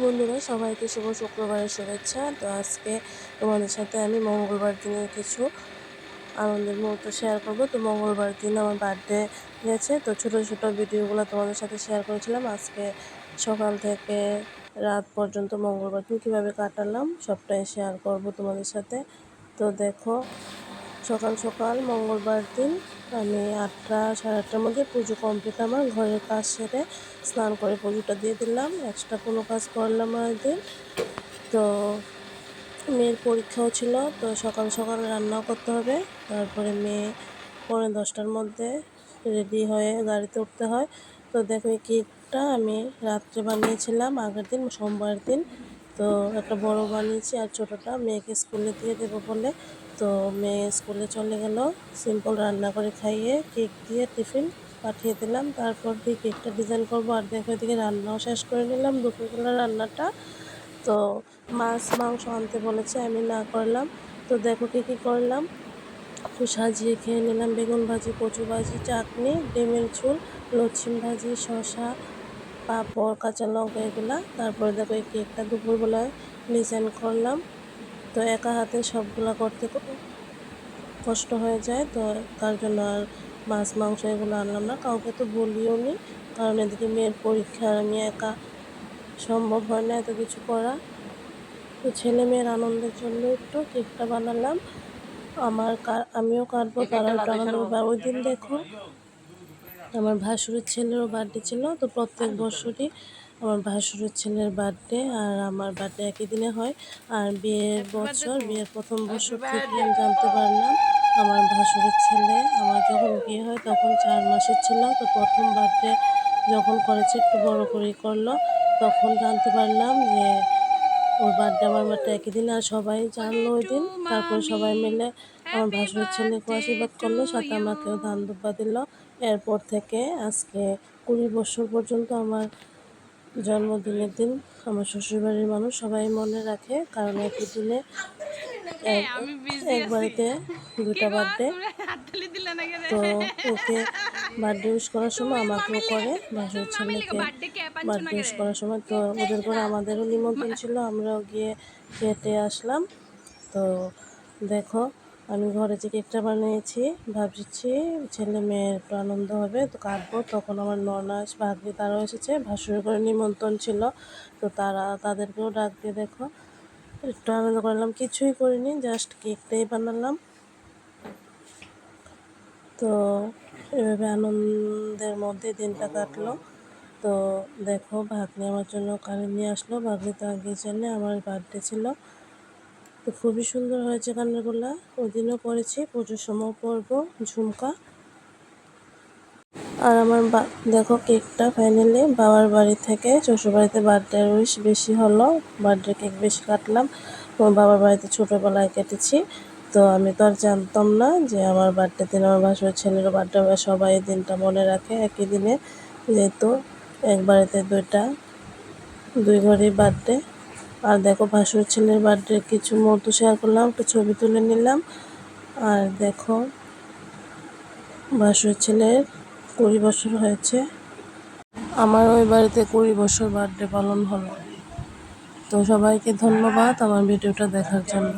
বন্ধুরা, সবাইকে শুভ শুক্রবারের শুভেচ্ছা। তো আজকে তোমাদের সাথে আমি মঙ্গলবার দিনের কিছু আনন্দের মুহূর্ত শেয়ার করব। তো মঙ্গলবার দিন আমার বার্থডে গেছে, তো ছোটো ছোটো ভিডিওগুলো তোমাদের সাথে শেয়ার করেছিলাম। আজকে সকাল থেকে রাত পর্যন্ত মঙ্গলবার দিন কীভাবে কাটালাম সবটাই শেয়ার করব তোমাদের সাথে। তো দেখো, সকাল সকাল মঙ্গলবার দিন আমি 8টা সাড়ে 8টার মধ্যে পুজো কমপ্লিট, আমার ঘরের কাজ সেরে স্নান করে পুজোটা দিয়ে দিলাম। এক্সট্রা কোনো কাজ করলাম না দিন। তো মেয়ের পরীক্ষাও ছিল, তো সকাল সকাল রান্নাও করতে হবে। তারপরে মেয়ে 9:45টার মধ্যে রেডি হয়ে গাড়িতে উঠতে হয়। তো দেখো, এই কেকটা আমি রাত্রে বানিয়েছিলাম আগের দিন, সোমবার দিন। তো একটা বড় বানিয়েছি আর ছোটোটা মেয়েকে স্কুলে দিয়ে দেবো বলে। তো মেয়ে স্কুলে চলে গেল, সিম্পল রান্না করে খাইয়ে কেক দিয়ে টিফিন পাঠিয়ে দিলাম। তারপর দিয়ে কেকটা ডিজাইন করবো। আর দেখো, এদিকে রান্নাও শেষ করে নিলাম, দুপুরবেলা রান্নাটা। তো মাছ মাংস আনতে বলেছে, আমি না করলাম। তো দেখো কী করলাম, তো সাজিয়ে খেয়ে নিলাম বেগুন ভাজি, কচু ভাজি, চাটনি, ডিমের ঝোল, লচ্ছিম ভাজি, শসা, পাঁপড়, কাঁচা লঙ্কা, এগুলা। তারপরে দেখো, এই কেকটা দুপুরবেলায় ডিজাইন করলাম। তো একা হাতে সবগুলা করতে কষ্ট হয়ে যায়, তো তার জন্য আর মাছ মাংস এগুলো আনলাম না, কাউকে তো বলিও নি। কারণ এদিকে মেয়ের পরীক্ষা, আমি একা সম্ভব হয় না এত কিছু করা। তো ছেলে মেয়ের আনন্দের জন্য একটু কেকটা বানালাম। আমিও কাটবো, তারা একটু আনন্দ পাবে। ওই দিন দেখো, আমার ভাসুরের ছেলেরও বার্থডে ছিল। তো প্রত্যেক বছরই আমার ভাসুরের ছেলের বার্থডে আর আমার বার্থডে একই দিনে হয়। আর বিয়ের প্রথম বছর থেকে আমি জানতে পারলাম আমার ভাসুরের ছেলে, আমার যখন বিয়ে হয় তখন 4 মাসের ছিল। তো প্রথম বার্থডে যখন করেছে, একটু বড় করেই করলো, তখন জানতে পারলাম যে ওর বার্থডে আমার বার্থডে একই দিন। আর সবাই জানলো ওই দিন। তারপরে সবাই মিলে আমার ভাসুরের ছেলেকেও আশীর্বাদ করলো, সাথে আমাকেও ধান দুব্বা দিল। এরপর থেকে আজকে 20 বছর পর্যন্ত আমার জন্মদিনের দিন আমার শ্বশুরবাড়ির মানুষ সবাই মনে রাখে, কারণ একই দিনে এক বাড়িতে 2টা বার্থডে। তো ওকে বার্থডে উইশ করার সময় আমাকেও করে, ভাসুরের ছেলেকে বার্থডে উইশ করার সময়। তো ওদের করে আমাদেরও নিমন্ত্রণ ছিল, আমরাও গিয়ে খেতে আসলাম। তো দেখো, আমি ঘরে যে কেকটা বানিয়েছি, ভাবছি ছেলে মেয়ের একটু আনন্দ হবে, তো কাটবো। তখন আমার ননাস ভাগ্নি তারাও এসেছে, ভাসুরের করে নিমন্ত্রণ ছিল। তো তাদেরকেও ডাক দিয়ে দেখো একটু আনন্দ করলাম। কিছুই করিনি, জাস্ট কেকটাই বানালাম। তো এভাবে আনন্দের মধ্যে দিনটা কাটলো। তো দেখো, ভাগ্নি আমার জন্য কানে নিয়ে আসলো, ভাগ্নি তো আগে জানে আমার বার্থডে ছিল। তো খুবই সুন্দর হয়েছে কানেরগুলা, ওই দিনও পরেছি, পুজোর সময় পরবো ঝুমকা। আর আমার দেখো, কেকটা ফাইনালি বাবার বাড়ি থেকে শ্বশুরবাড়িতে বার্থডে উইশ বেশি হলো, বার্থডে কেক বেশি কাটলাম। বাবার বাড়িতে ছোটোবেলায় কেটেছি। তো আমি তো আর জানতাম না যে আমার বার্থডে দিন আমার ভাসুরের ছেলেরও বার্থডে হবে। সবাই দিনটা মনে রাখে একই দিনে, যেহেতু এক বাড়িতে দুই ঘরেই বার্থডে। আর দেখো, ভাসুরের ছেলের বার্থডে কিছু মুহূর্ত শেয়ার করলাম, একটু ছবি তুলে নিলাম। আর দেখো, ভাসুরের ছেলের 20 বছর হয়েছে, আমার ওই বাড়িতে 20 বছর বার্থডে পালন হলো। তো সবাইকে ধন্যবাদ আমার ভিডিওটা দেখার জন্য।